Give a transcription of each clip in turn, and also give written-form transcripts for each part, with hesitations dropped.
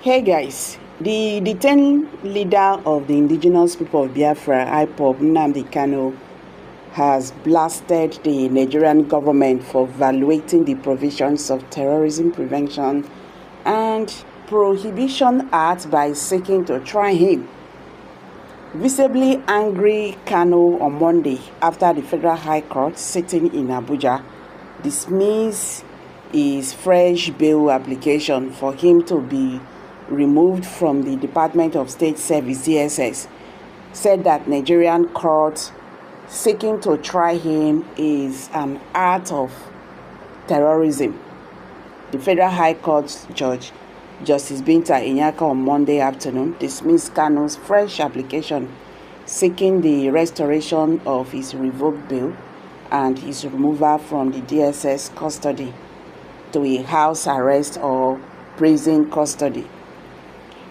Hey guys, the detained leader of the indigenous people of Biafra, IPOB, Nnamdi Kanu, has blasted the Nigerian government for violating the provisions of Terrorism Prevention and Prohibition Act by seeking to try him. Visibly angry, Kanu on Monday, after the Federal High Court sitting in Abuja dismissed his fresh bail application for him to be removed from the Department of State Service (DSS), said that Nigerian court seeking to try him is an act of terrorism. The Federal High Court Judge, Justice Binta Inyaka, on Monday afternoon dismissed Kanu's fresh application seeking the restoration of his revoked bail and his removal from the DSS custody to a house arrest or prison custody.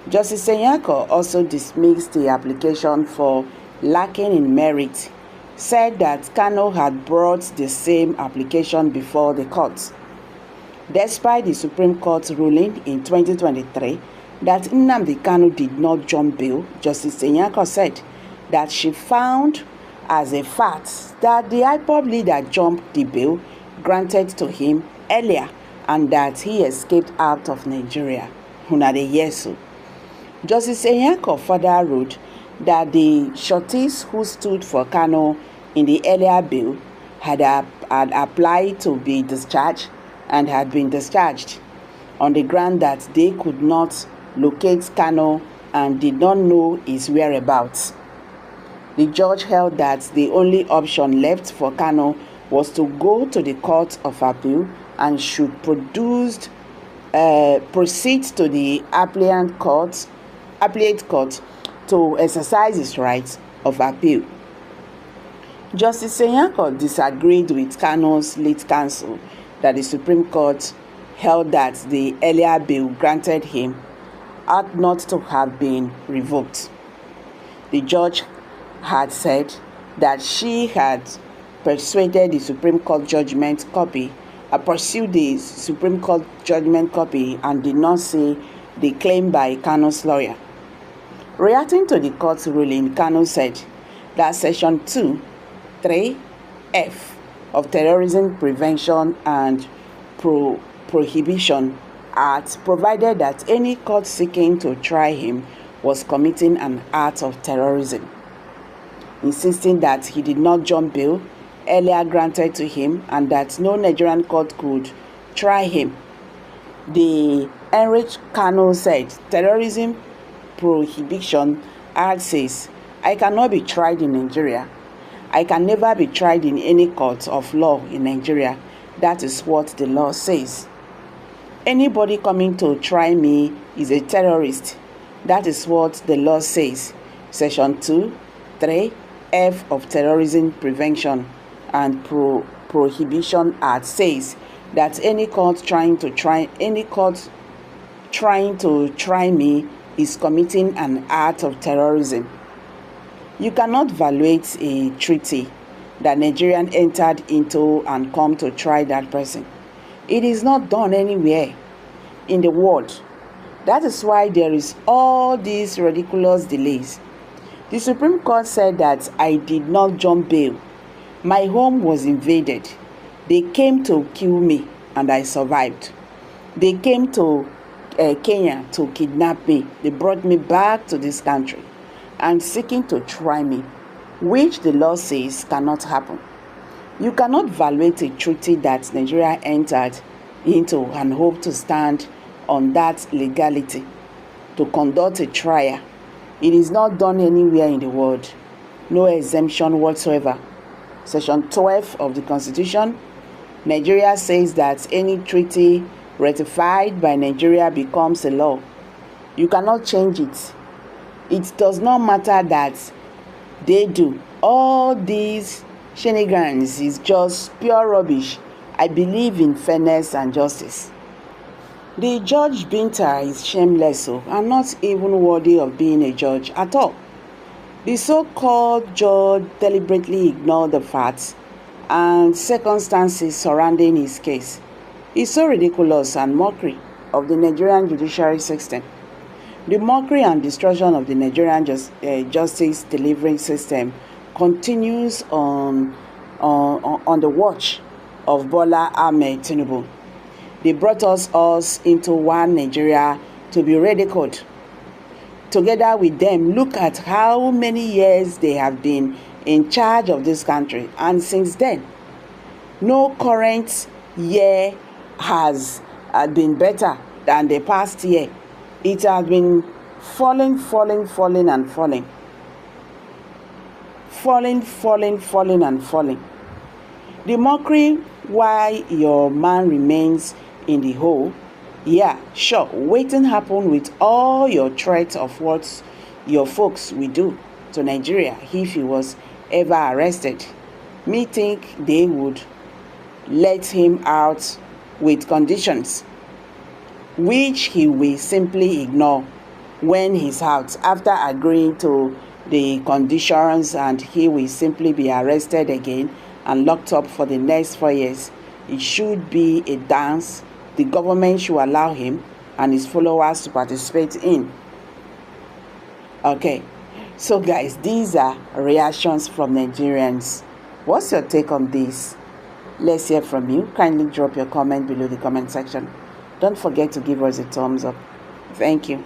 Justice Inyaka also dismissed the application for lacking in merit, said that Kanu had brought the same application before the court. Despite the Supreme Court ruling in 2023 that Nnamdi Kanu did not jump bail, Justice Inyaka said that she found as a fact that the IPOB leader jumped the bail granted to him earlier and that he escaped out of Nigeria. Justice Inyaka further wrote that the shorties who stood for Kanu in the earlier bill had applied to be discharged and had been discharged on the ground that they could not locate Kanu and did not know his whereabouts. The judge held that the only option left for Kanu was to go to the Court of Appeal and should proceed to the appellate court to exercise his right of appeal. Justice Inyaka disagreed with Kanu's late counsel that the Supreme Court held that the earlier bill granted him ought not to have been revoked. The judge had said that she had pursued the Supreme Court judgment copy and did not see the claim by Kanu's lawyer. Reacting to the court's ruling, Kanu said that Section 2(3)(f) of Terrorism Prevention and Prohibition Act provided that any court seeking to try him was committing an act of terrorism, insisting that he did not jump bail earlier granted to him and that no Nigerian court could try him. The enraged Kanu said, Terrorism Prohibition Act says, I cannot be tried in Nigeria. I can never be tried in any court of law in Nigeria. That is what the law says. Anybody coming to try me is a terrorist. That is what the law says. Section 2(3)(f) of Terrorism Prevention and Prohibition Act says that any court trying to try me is committing an act of terrorism. You cannot violate a treaty that Nigerian entered into and come to try that person. It is not done anywhere in the world. That is why there is all these ridiculous delays. The Supreme Court said that I did not jump bail. My home was invaded. They came to kill me and I survived. They came to Kenya to kidnap me. They brought me back to this country and seeking to try me, which the law says cannot happen. You cannot violate a treaty that Nigeria entered into and hope to stand on that legality to conduct a trial. It is not done anywhere in the world. No exemption whatsoever. Section 12 of the Constitution, Nigeria says that any treaty ratified by Nigeria becomes a law. You cannot change it. It does not matter that they do. All these shenanigans is just pure rubbish. I believe in fairness and justice. The Judge Binta is shameless and not even worthy of being a judge at all. The so-called judge deliberately ignored the facts and circumstances surrounding his case. It's so ridiculous and mockery of the Nigerian judiciary system. The mockery and destruction of the Nigerian justice delivery system continues on the watch of Bola Ahmed Tinubu. They brought us into one Nigeria to be ridiculed. Together with them, look at how many years they have been in charge of this country, and since then, no current year has been better than the past year. It has been falling and falling. Falling and falling. The mockery why your man remains in the hole. Yeah, sure, waiting happen with all your threats of what your folks will do to Nigeria if he was ever arrested. Me think they would let him out with conditions, which he will simply ignore when he's out. After agreeing to the conditions, and he will simply be arrested again and locked up for the next 4 years. It should be a dance the government should allow him and his followers to participate in. Okay, so guys, these are reactions from Nigerians. What's your take on this? Let's hear from you. Kindly drop your comment below the comment section. Don't forget to give us a thumbs up. Thank you.